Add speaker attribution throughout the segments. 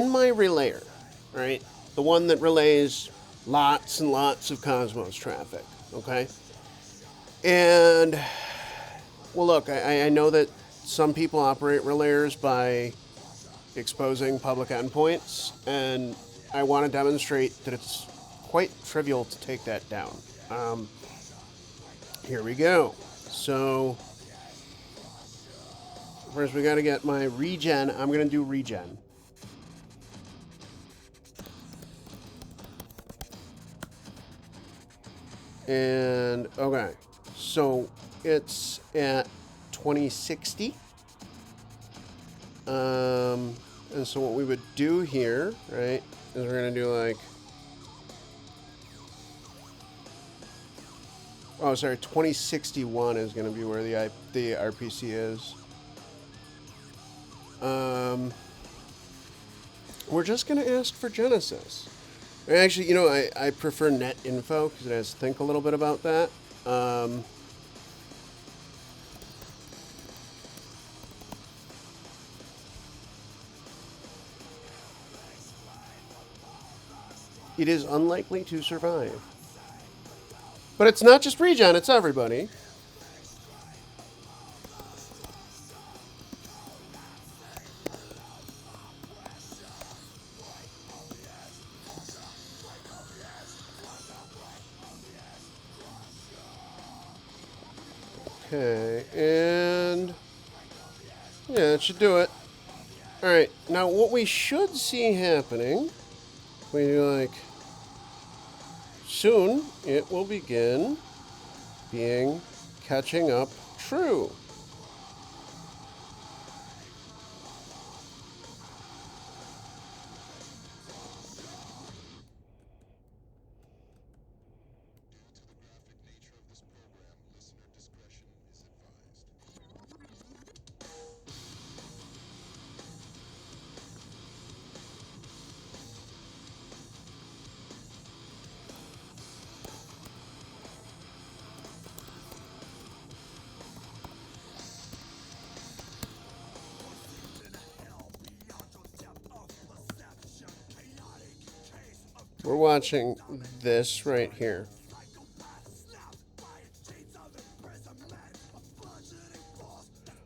Speaker 1: in my relayer, right? The one that relays lots and lots of Cosmos traffic, okay? And, well, look, I know that some people operate relayers by exposing public endpoints, and I want to demonstrate that it's quite trivial to take that down. Um, Here we go. So, first we got to get my regen. I'm going to do regen. And, okay. So, it's at 2060. And so what we would do here, right, is we're going to do like, oh, sorry, 2061 is going to be where the RPC is. We're just going to ask for Genesis. Actually, you know, I prefer net info because it has to think a little bit about that. It is unlikely to survive. But it's not just regen, it's everybody. Okay, and yeah, that should do it. Alright, now what we should see happening, we do like, soon it will begin being catching up true. We're watching this right here.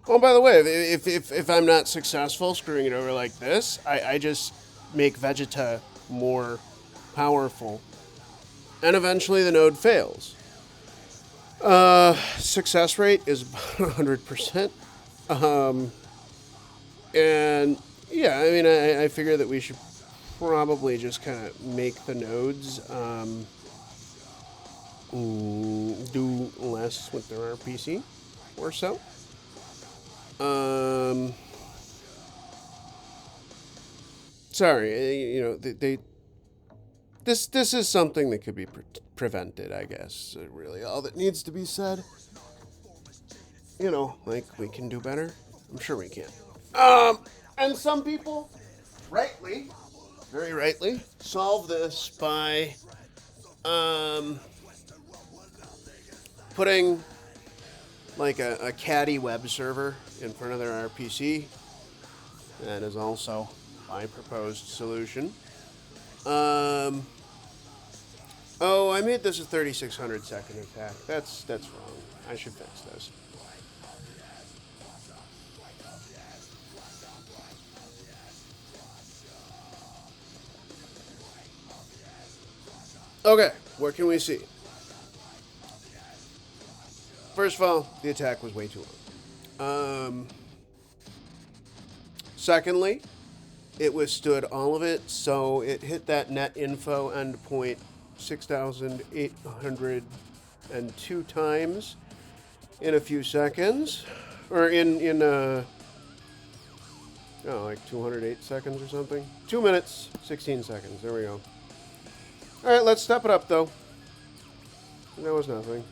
Speaker 1: Oh, by the way, if I'm not successful screwing it over like this, I just make Vegeta more powerful. And eventually the node fails. Success rate is about 100%. And yeah, I mean, I figure that we should probably just kind of make the nodes do less with their RPC or so. Sorry, you know, this is something that could be prevented, I guess. Really, all that needs to be said. You know, like we can do better. I'm sure we can. And some people, rightly, very rightly, solve this by putting like a caddy web server in front of their RPC. That is also my proposed solution. Oh, I made this a 3600 second attack. That's wrong. I should fix this. Okay, what can we see? First of all, the attack was way too long. Secondly, it withstood all of it, so it hit that net info endpoint 6,802 times in a few seconds, or in like 208 seconds or something. 2 minutes, 16 seconds. There we go. All right, let's step it up though. That was nothing.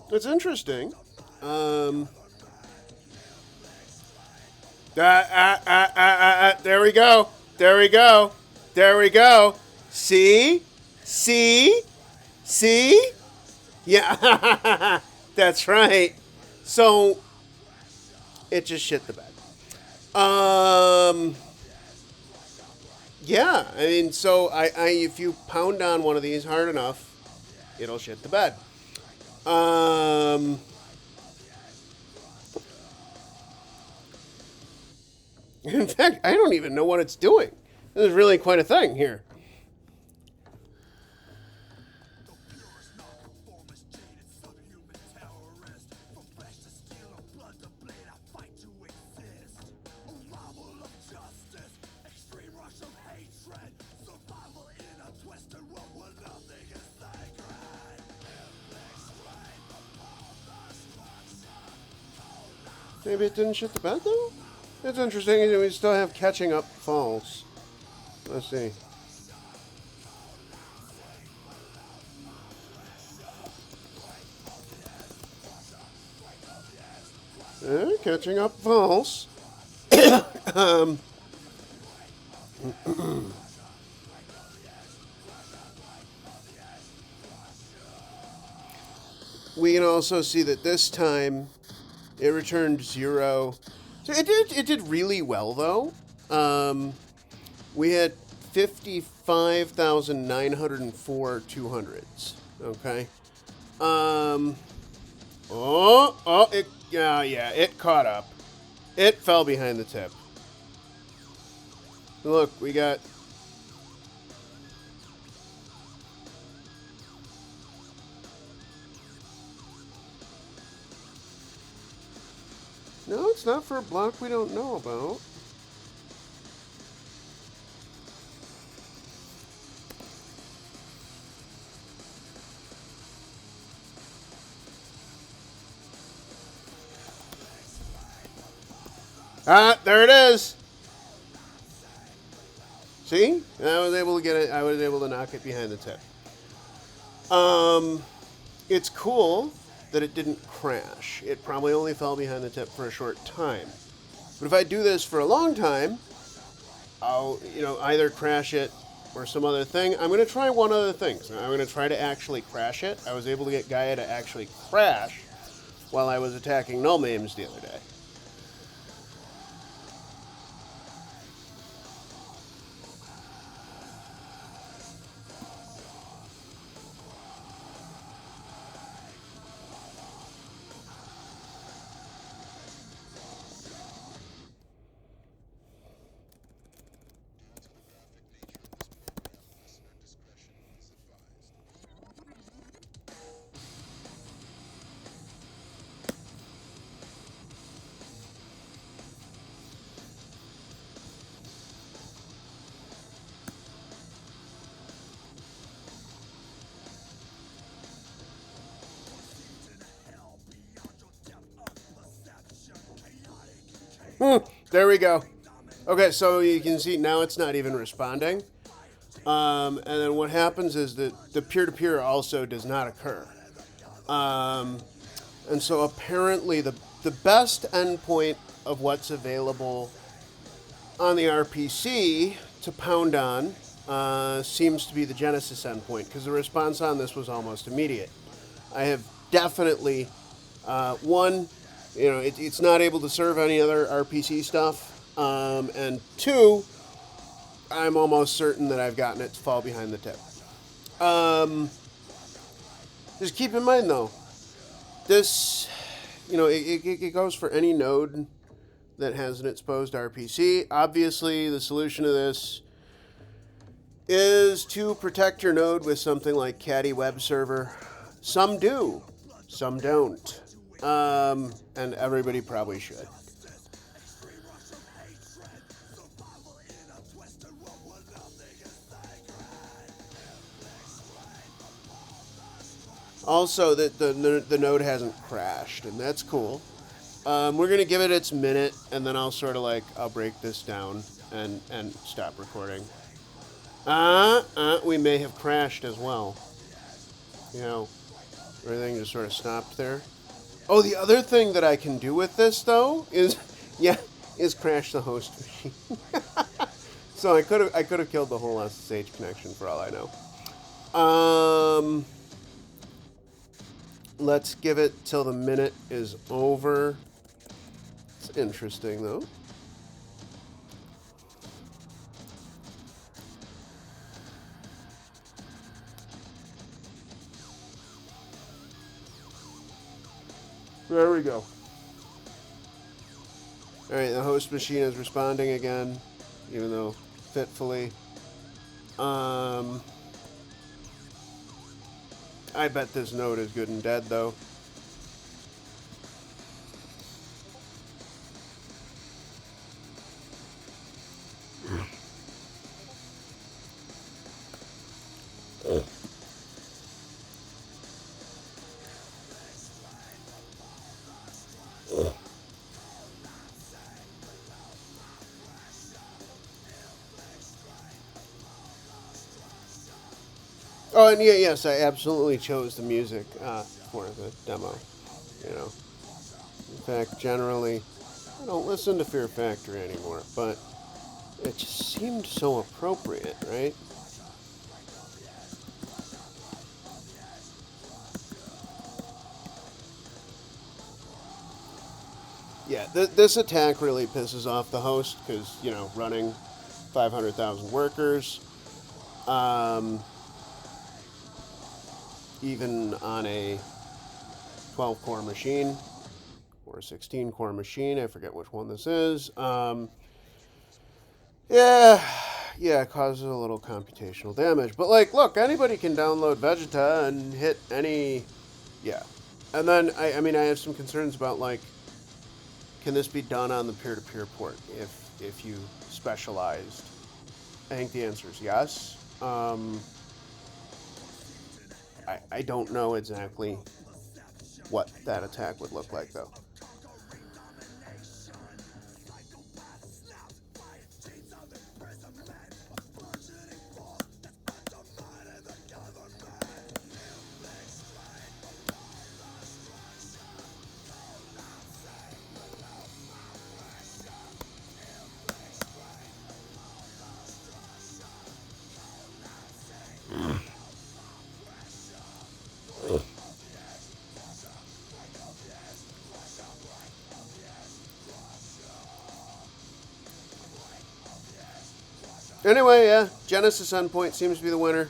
Speaker 1: It's interesting. There we go. There we go. There we go. See? See? See? Yeah. That's right. So it just shit the bed. Yeah. I mean, so if you pound on one of these hard enough, it'll shit the bed. In fact, I don't even know what it's doing. This is really quite a thing here. Maybe it didn't shit the bed though? It's interesting. We still have catching up false. Let's see. Catching up false. We can also see that this time it returned 0. So it did really well though. We had 55,904 200s. Okay. It caught up. It fell behind the tip. Look, we got. No, it's not for a block we don't know about. Ah, there it is. See? I was able to get it. I was able to knock it behind the tip. It's cool that it didn't crash. It probably only fell behind the tip for a short time. But if I do this for a long time, I'll, either crash it or some other thing. I'm going to try one other thing. So I'm going to try to actually crash it. I was able to get Gaia to actually crash while I was attacking null maims the other day. There we go. Okay, so you can see now it's not even responding. And then what happens is that the peer-to-peer also does not occur. And so apparently the best endpoint of what's available on the RPC to pound on seems to be the Genesis endpoint, because the response on this was almost immediate. I have definitely, one, it's not able to serve any other RPC stuff, and two, I'm almost certain that I've gotten it to fall behind the tip. Just keep in mind though, this, it goes for any node that has an exposed RPC. Obviously, the solution to this is to protect your node with something like Caddy Web Server. Some do, some don't. And everybody probably should. Also, the node hasn't crashed, and that's cool. We're going to give it its minute, and then I'll sort of I'll break this down and stop recording. We may have crashed as well. Everything just sort of stopped there. Oh, the other thing that I can do with this though is, yeah, is crash the host machine. So I could have killed the whole SSH connection for all I know. Let's give it till the minute is over. It's interesting though. There we go. Alright, the host machine is responding again, even though fitfully. I bet this node is good and dead, though. Oh, and yeah, yes, I absolutely chose the music for the demo. You know, in fact, generally, I don't listen to Fear Factory anymore, but it just seemed so appropriate, right? Yeah, this attack really pisses off the host because, you know, running 500,000 workers, even on a 12-core machine or a 16-core machine, I forget which one this is. Yeah, it causes a little computational damage. But, like, look, anybody can download Vegeta and hit any... Yeah. And then, I mean, I have some concerns about, like, can this be done on the peer-to-peer port if you specialized? I think the answer is yes. I don't know exactly what that attack would look like, though. Anyway, yeah, Genesis Endpoint seems to be the winner.